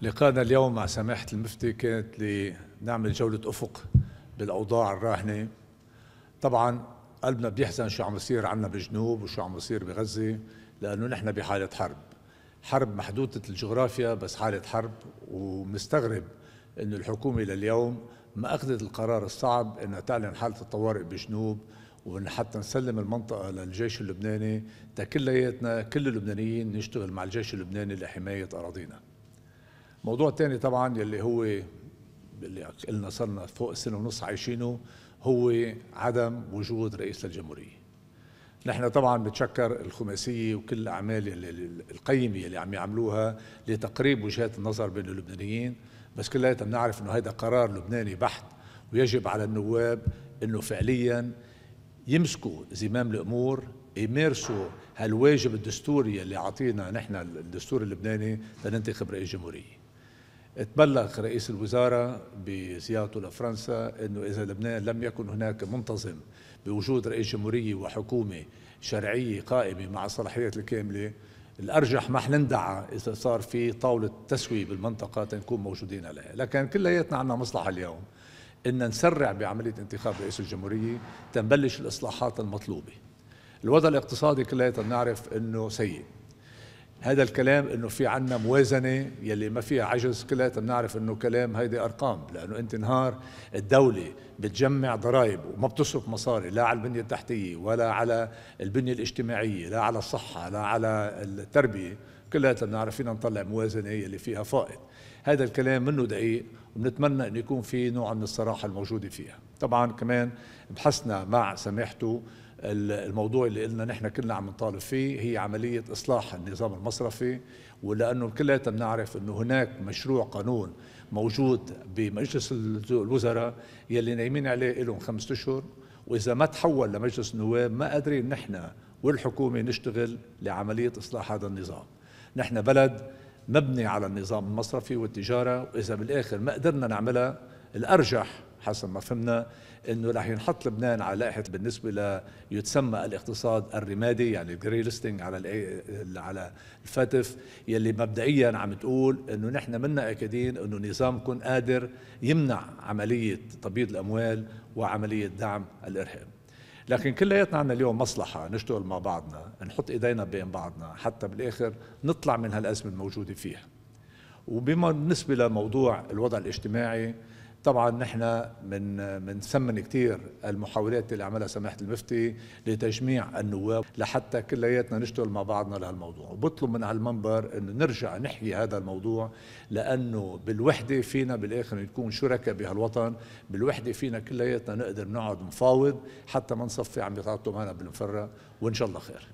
لقاءنا اليوم مع سماحة المفتي كانت لنعمل جولة أفق بالأوضاع الراهنة. طبعا قلبنا بيحزن شو عم يصير عنا بالجنوب وشو عم يصير بغزة، لأنه نحن بحالة حرب محدودة الجغرافيا، بس حالة حرب. ومستغرب أنه الحكومة لليوم ما أخذت القرار الصعب أنها تعلن حالة الطوارئ بالجنوب، وأن حتى نسلم المنطقة للجيش اللبناني كلياتنا كل اللبنانيين نشتغل مع الجيش اللبناني لحماية أراضينا. موضوع تاني طبعا اللي قلنا صرنا فوق السنة ونص عايشينه، هو عدم وجود رئيس للجمهورية. نحن طبعا بنتشكر الخماسية وكل الأعمال القيمة اللي عم يعملوها لتقريب وجهات النظر بين اللبنانيين، بس كلياتنا بنعرف انه هذا قرار لبناني بحت، ويجب على النواب انه فعليا يمسكوا زمام الامور، يمارسوا هالواجب الدستوري اللي عطينا نحن الدستور اللبناني لننتخب رئيس جمهورية. تبلغ رئيس الوزراء بزيارته لفرنسا انه اذا لبنان لم يكن هناك منتظم بوجود رئيس جمهورية وحكومة شرعية قائمة مع الصلاحيات الكاملة، الارجح ما حنندعى اذا صار في طاولة تسوية بالمنطقة تنكون موجودين عليها. لكن كلياتنا عندنا مصلحة اليوم ان نسرع بعملية انتخاب رئيس الجمهورية تنبلش الاصلاحات المطلوبة. الوضع الاقتصادي كلياتنا بنعرف انه سيء. هذا الكلام انه في عنا موازنة يلي ما فيها عجز كلياتنا بنعرف انه كلام، هيدي ارقام، لانه انت نهار الدولة بتجمع ضرائب وما بتصرف مصاري لا على البنية التحتية ولا على البنية الاجتماعية لا على الصحة لا على التربية، كلياتنا بنعرف فينا نطلع موازنة يلي فيها فائض. هذا الكلام منه دقيق، وبنتمنى انه يكون في نوع من الصراحة الموجودة فيها. طبعا كمان بحثنا مع سماحته الموضوع اللي قلنا نحن كلنا عم نطالب فيه، هي عملية إصلاح النظام المصرفي. ولأنه كلياتنا بنعرف أنه هناك مشروع قانون موجود بمجلس الوزراء يلي نايمين عليه لهم 5 أشهر، وإذا ما تحول لمجلس النواب ما قادرين نحن والحكومة نشتغل لعملية إصلاح هذا النظام. نحن بلد مبني على النظام المصرفي والتجارة، وإذا بالآخر ما قدرنا نعملها، الأرجح حسب ما فهمنا انه رح ينحط لبنان على لائحه بالنسبه ليتسمى الاقتصاد الرمادي، يعني الجري ليستنج على الفاتف، يلي مبدئيا عم تقول انه نحن منا اكيدين انه نظامكم قادر يمنع عمليه تبييض الاموال وعمليه دعم الارهاب. لكن كلياتنا عندنا اليوم مصلحه نشتغل مع بعضنا، نحط ايدينا بين بعضنا حتى بالاخر نطلع من هالازمه الموجوده فيها. وبما بالنسبه لموضوع الوضع الاجتماعي، طبعا نحن بنثمن كثير المحاولات اللي عملها سماحة المفتي لتجميع النواب لحتى كلياتنا نشتغل مع بعضنا لهالموضوع، وبطلب من هالمنبر انه نرجع نحيي هذا الموضوع، لانه بالوحدة فينا بالاخر نكون شركاء بهالوطن، بالوحدة فينا كلياتنا نقدر نقعد نفاوض حتى ما نصفي عم يتعاطوا معنا بالمفرة، وان شاء الله خير.